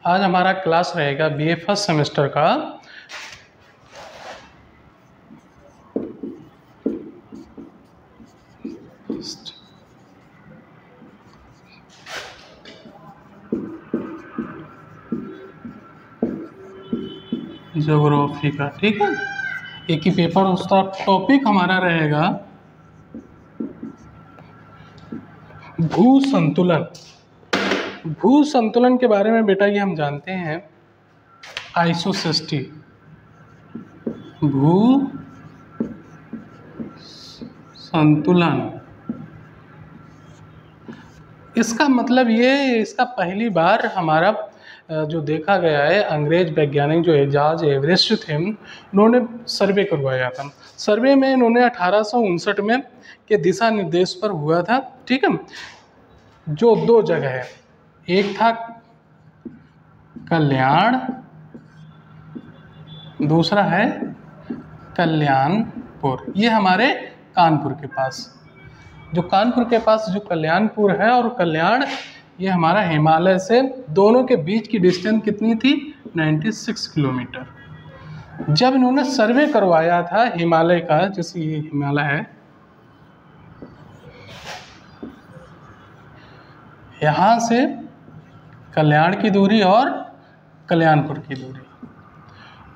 आज हमारा क्लास रहेगा बीए फर्स्ट सेमेस्टर का ज्योग्राफी का। ठीक है, एक ही पेपर, उसका टॉपिक हमारा रहेगा भू संतुलन। भू संतुलन के बारे में बेटा ये हम जानते हैं आइसोसेस्टी, भू संतुलन। इसका मतलब ये, इसका पहली बार हमारा जो देखा गया है, अंग्रेज वैज्ञानिक जो एजाज एवरेस्ट थे, उन्होंने सर्वे करवाया था। सर्वे में इन्होंने 1859 में के दिशा निर्देश पर हुआ था। ठीक है, जो दो जगह है, एक था कल्याण, दूसरा है कल्याणपुर। ये हमारे कानपुर के पास, जो कानपुर के पास जो कल्याणपुर है और कल्याण, ये हमारा हिमालय से दोनों के बीच की डिस्टेंस कितनी थी? 96 किलोमीटर। जब इन्होंने सर्वे करवाया था हिमालय का, जैसे ये हिमालय है, यहाँ से कल्याण की दूरी और कल्याणपुर की दूरी,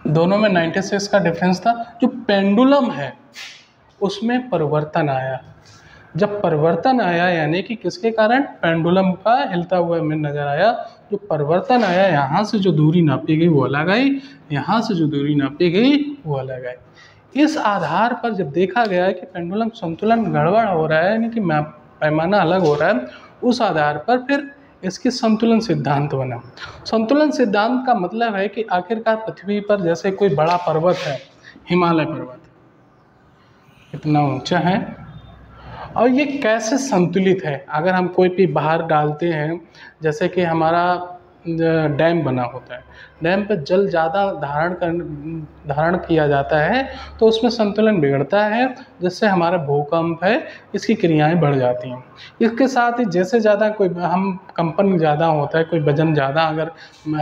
दोनों में 96 का डिफरेंस था। जो पेंडुलम है उसमें परिवर्तन आया। जब परिवर्तन आया यानी कि किसके कारण? पेंडुलम का हिलता हुआ में नजर आया। जो परिवर्तन आया, यहाँ से जो दूरी नापी गई वो अलग आई, यहाँ से जो दूरी नापी गई वो अलग आई। इस आधार पर जब देखा गया है कि पेंडुलम संतुलन गड़बड़ हो रहा है, यानी कि पैमाना अलग हो रहा है, उस आधार पर फिर इसकी संतुलन सिद्धांत बना। संतुलन सिद्धांत का मतलब है कि आखिरकार पृथ्वी पर जैसे कोई बड़ा पर्वत है, हिमालय पर्वत इतना ऊंचा है, और ये कैसे संतुलित है। अगर हम कोई भी बाहर डालते हैं, जैसे कि हमारा डैम बना होता है, डैम पे जल ज़्यादा धारण किया जाता है तो उसमें संतुलन बिगड़ता है, जिससे हमारा भूकंप है इसकी क्रियाएं बढ़ जाती हैं। इसके साथ ही जैसे ज़्यादा कोई हम कंपन ज़्यादा होता है, कोई वजन ज़्यादा, अगर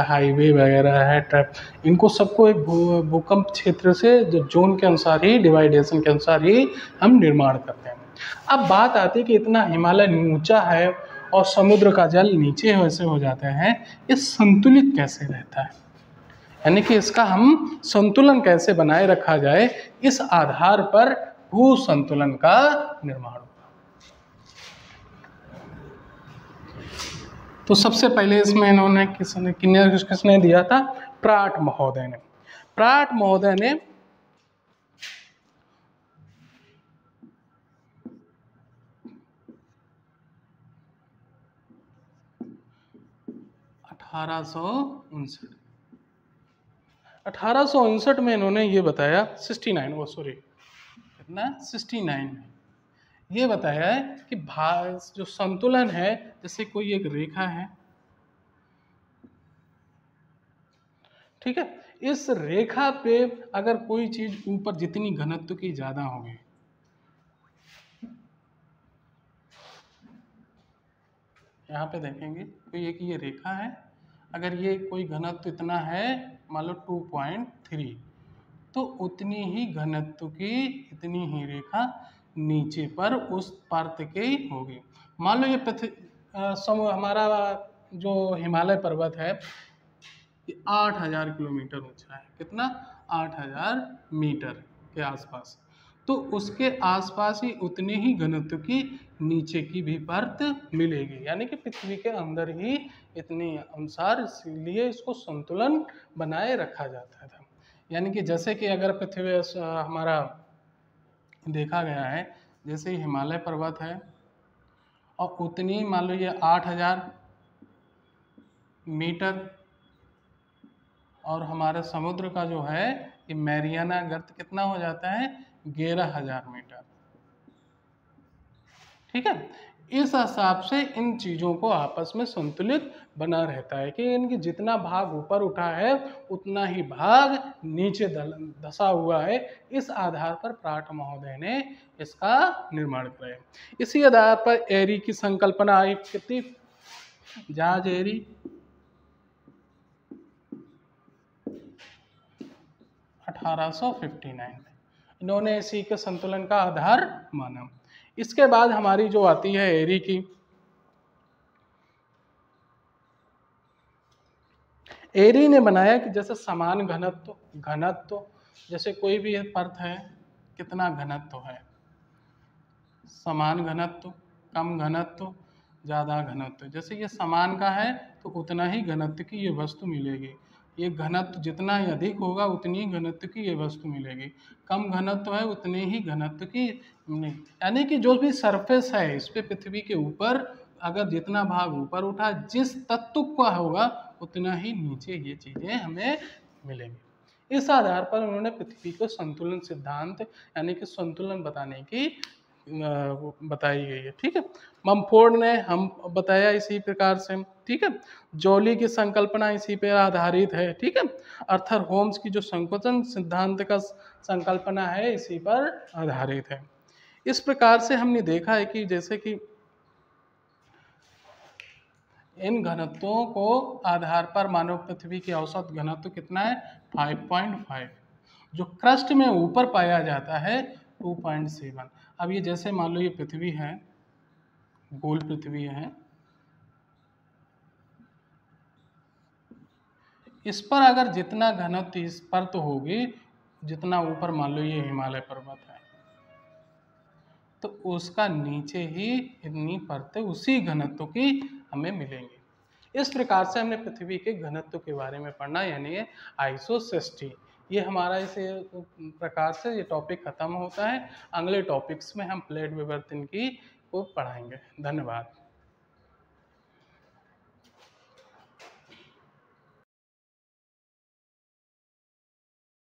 हाईवे वगैरह है, इनको सबको एक भूकंप क्षेत्र से जो जोन के अनुसार ही, डिवाइडेशन के अनुसार ही हम निर्माण करते हैं। अब बात आती है कि इतना हिमालय ऊंचा है और समुद्र का जल नीचे वैसे हो जाता है, ये संतुलित कैसे रहता है, यानी कि इसका हम संतुलन कैसे बनाए रखा जाए, इस आधार पर भू संतुलन का निर्माण हुआ। तो सबसे पहले इसमें इन्होंने किसने दिया था? प्राट महोदय ने। प्राट महोदय ने 1859 में इन्होंने ये बताया, 69 में ये बताया है कि जो संतुलन है, जैसे कोई एक रेखा है, ठीक है, इस रेखा पे अगर कोई चीज ऊपर जितनी घनत्व की ज्यादा होगी, यहाँ पे देखेंगे कोई एक ये रेखा है, अगर ये कोई घनत्व इतना है, मान लो 2.3, तो उतनी ही घनत्व की इतनी ही रेखा नीचे पर उस पर्त की होगी। मान लो ये हमारा जो हिमालय पर्वत है, ये 8000 किलोमीटर ऊंचा है। कितना? 8000 मीटर के आसपास। तो उसके आसपास ही उतनी ही घनत्व की नीचे की भी परत मिलेगी, यानी कि पृथ्वी के अंदर ही इतने अनुसार, इसलिए इसको संतुलन बनाए रखा जाता था। यानी कि जैसे कि अगर पृथ्वी हमारा देखा गया है, जैसे हिमालय पर्वत है और उतनी मान लो ये 8000 मीटर, और हमारे समुद्र का जो है ये मैरियाना गर्त कितना हो जाता है? 11000 मीटर। ठीक है, इस हिसाब से इन चीज़ों को आपस में संतुलित बना रहता है कि इनकी जितना भाग ऊपर उठा है उतना ही भाग नीचे धसा हुआ है। इस आधार पर प्राट महोदय ने इसका निर्माण कराया। इसी आधार पर एरी की संकल्पना आई। कितनी? जहाज एरी, 1859 में इन्होंने इसी के संतुलन का आधार माना। इसके बाद हमारी जो आती है एरी की, एरी ने बनाया कि जैसे समान घनत्व जैसे कोई भी पर्त है, कितना घनत्व है, समान घनत्व, कम घनत्व, ज़्यादा घनत्व। जैसे ये समान का है तो उतना ही घनत्व की ये वस्तु मिलेगी, ये घनत्व जितना ही अधिक होगा उतनी ही घनत्व की ये वस्तु मिलेगी, कम घनत्व है उतने ही घनत्व की नहीं। यानी कि जो भी सरफेस है इस पे पृथ्वी के ऊपर, अगर जितना भाग ऊपर उठा जिस तत्व का होगा उतना ही नीचे ये चीज़ें हमें मिलेंगी। इस आधार पर उन्होंने पृथ्वी को संतुलन सिद्धांत यानी कि संतुलन बताने की बताई गई है। ठीक है, मम्फोर्ड ने हम बताया इसी प्रकार से। ठीक है, जॉली की संकल्पना इसी पर आधारित है। ठीक है, अर्थर होम्स की जो संकोचन सिद्धांत का संकल्पना है इसी पर आधारित है। इस प्रकार से हमने देखा है कि जैसे कि इन घनत्वों को आधार पर मानव पृथ्वी की औसत घनत्व कितना है 5.5, जो क्रस्ट में ऊपर पाया जाता है 2.7। अब ये जैसे मान लो ये पृथ्वी है, गोल पृथ्वी है, इस पर अगर जितना घनत्व इस पर तो होगी जितना ऊपर मान लो ये हिमालय पर्वत है, तो उसका नीचे ही इतनी परतें उसी घनत्व की हमें मिलेंगी। इस प्रकार से हमने पृथ्वी के घनत्व के बारे में पढ़ना, यानी आइसोसेस्टी। ये हमारा इस प्रकार से ये टॉपिक खत्म होता है। अगले टॉपिक्स में हम प्लेट विवर्तन की को पढ़ाएंगे। धन्यवाद।